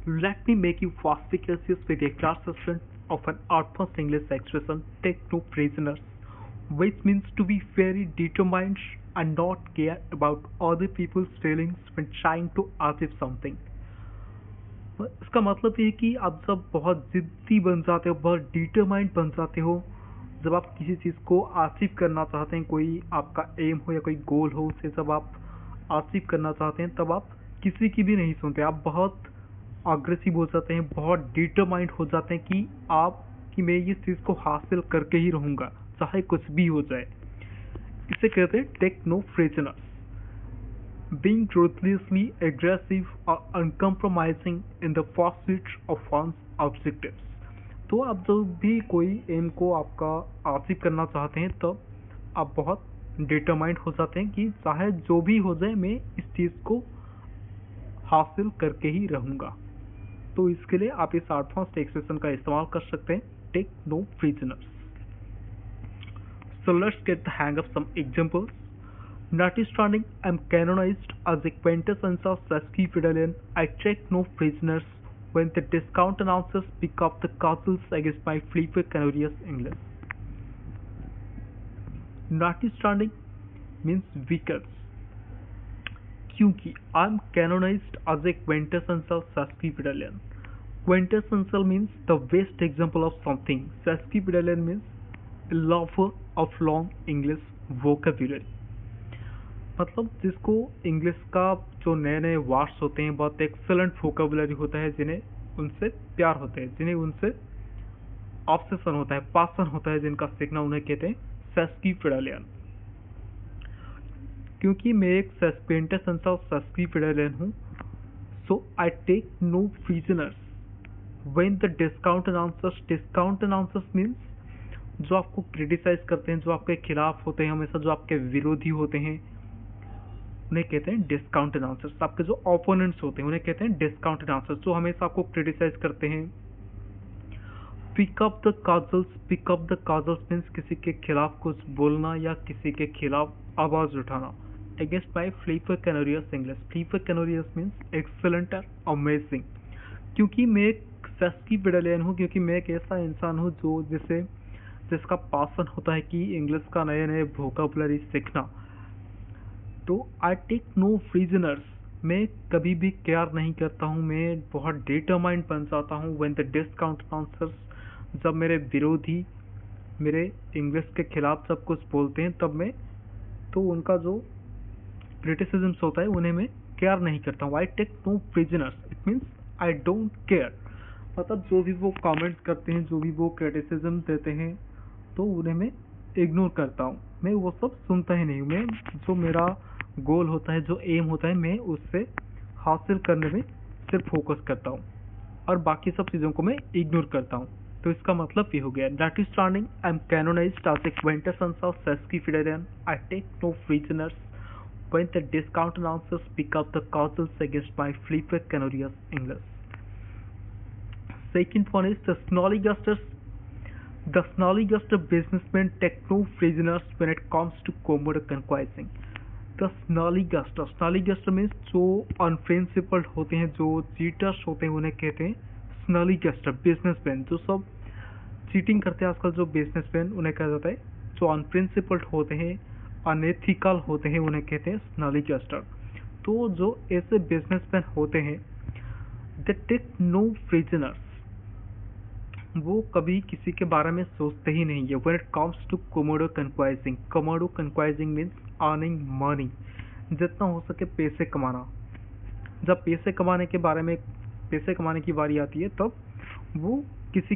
Let me make you fast because with a class session of an advanced English expression, take no prisoners, which means to be very determined and not care about other people's feelings when trying to achieve something. इसका मतलब ये है कि आप जब बहुत जिद्दी बन जाते हो, बहुत डिटरमाइंड बन जाते हो, जब आप किसी चीज़ को अचीव करना चाहते हैं, कोई आपका एम हो या कोई गोल हो, उसे जब आप अचीव करना चाहते हैं, तब आप किसी की भी नहीं सुनते। आप बहुत अग्रेसिव हो जाते हैं, बहुत डिटरमाइंड हो जाते हैं कि मैं इस चीज़ को हासिल करके ही रहूँगा, चाहे कुछ भी हो जाए। इसे कहते हैं take no prisoners. Being ruthlessly aggressive or uncompromising in the pursuit of one's objectives. तो आप जब भी कोई एम को आपका अचीव करना चाहते हैं, तब आप बहुत डिटरमाइंड हो जाते हैं कि चाहे जो भी हो जाए, मैं इस चीज़ को हासिल करके ही रहूँगा। तो इसके लिए आप इस एडवांस्ड एक्सप्रेशन का इस्तेमाल कर सकते हैं, take no prisoners. So let's get the hang of some examples. Notwithstanding I am canonized as a quintessential sesquipedalian, I take no prisoners when the discount announcers pick up the castles against my flippant canorious English. Notwithstanding means because. क्योंकि I am canonized as a quintessential sesquipedalian. Quintessential means the best example of something. Sesquipedalian means a lover of long English vocabulary. मतलब जिसको English का जो नए नए words होते हैं, बहुत एक्सेलेंट वोकेबुलरी होता है, जिन्हें उनसे प्यार होता है, जिन्हें उनसे ऑब्सेशन होता है, पैशन होता है, जिनका सीखना, उन्हें कहते हैं सेस्क्विपेडालियन। क्योंकि मैं एक क्विंटेसेंशियल सेस्क्विपेडालियन हूँ, so I take no prisoners when the discount announcers means जो आपको क्रिटिसाइज करते हैं, जो आपके खिलाफ होते हैं, हमेशा जो आपके विरोधी होते हैं, उन्हें कहते हैं डिस्काउंट अनाउंसर्स। आपके जो ओपोनेंट्स होते हैं, उन्हें कहते हैं डिस्काउंट अनाउंसर्स, जो हमेशा आपको क्रिटिसाइज करते हैं। Pick up the cudgels means किसी के खिलाफ कुछ बोलना या किसी के खिलाफ आवाज उठाना। Against my flipper canorous English. Flipper canorous means excellent और अमेजिंग। क्योंकि मैं एक सेस्क्विपेडालियन हूँ, क्योंकि मैं एक ऐसा इंसान हूँ जिसका पैशन होता है कि इंग्लिश का नए नए वोकेबुलरी सीखना। तो आई टेक नो प्रिजनर्स, मैं कभी भी केयर नहीं करता हूँ, मैं बहुत डिटरमाइंड बन जाता हूँ व्हेन द डिस्काउंट अनाउंसर्स, जब मेरे विरोधी मेरे इंग्लिश के खिलाफ सब कुछ बोलते हैं, तब मैं तो उनका जो क्रिटिसिज्म्स होता है उन्हें मैं केयर नहीं करता हूँ। I take no prisoners, it means I don't care. मतलब जो भी वो कमेंट्स करते हैं, जो भी वो क्रिटिसिज्म देते हैं, तो उन्हें मैं इग्नोर करता हूँ, मैं वो सब सुनता ही नहीं। मैं जो मेरा गोल होता है, जो एम होता है, मैं उससे हासिल करने में सिर्फ फोकस करता हूँ और बाकी सब चीज़ों को मैं इग्नोर करता हूँ। तो इसका मतलब ये हो गया, notwithstanding I am canonised as a quintessence of sesquipedalian, I take no prisoners when the discount announcers pick up the cudgels against my flipper canorous English. Second one is the snollyguster. The snollyguster businessmen take no prisoners when it comes to commodore conquisting. The snollyguster means जो अनप्रिंसिपल्ड होते हैं, जो cheaters होते हैं, उन्हें कहते हैं snollyguster businessman. जो सब चीटिंग करते हैं आजकल, जो बिजनेसमैन, उन्हें कहा जाता है। जो अनप्रिंसिपल्ड होते हैं, अनएथिकल होते हैं, उन्हें कहते हैं snollyguster। तो जो ऐसे बिजनेसमैन होते हैं, they take no prisoners, वो कभी किसी के बारे में सोचते ही नहीं है। When it comes to commodore conquisting means earning money, जितना हो सके पैसे कमाना। जब पैसे कमाने की बारी आती है, तब वो किसी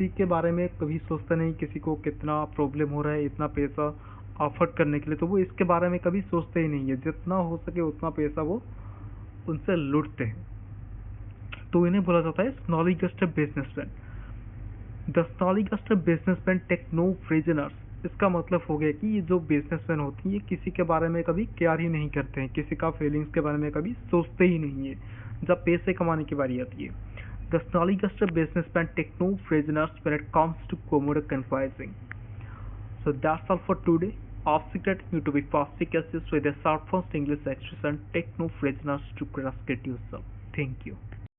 के बारे में कभी सोचता नहीं, किसी को कितना प्रॉब्लम हो रहा है इतना पैसा अफोर्ड करने के लिए, तो वो इसके बारे में कभी सोचते ही नहीं है। जितना हो सके उतना पैसा वो उनसे लूटते हैं, तो इन्हें बोला जाता है snollyguster businessmen। The snollyguster businessmen take no prisoners, इसका मतलब हो गया कि ये जो बिजनेसमैन होती है, ये किसी के बारे में कभी केयर ही नहीं करते हैं, किसी का फीलिंग्स के बारे में कभी सोचते ही नहीं है जब पैसे कमाने की बारी आती है। The snollyguster businessmen take no prisoners when it comes to commodore conquisting. So that's all for today. Obstacle you to be perspicacious with a short first English expression, take no prisoners to grasp yourself. Thank you.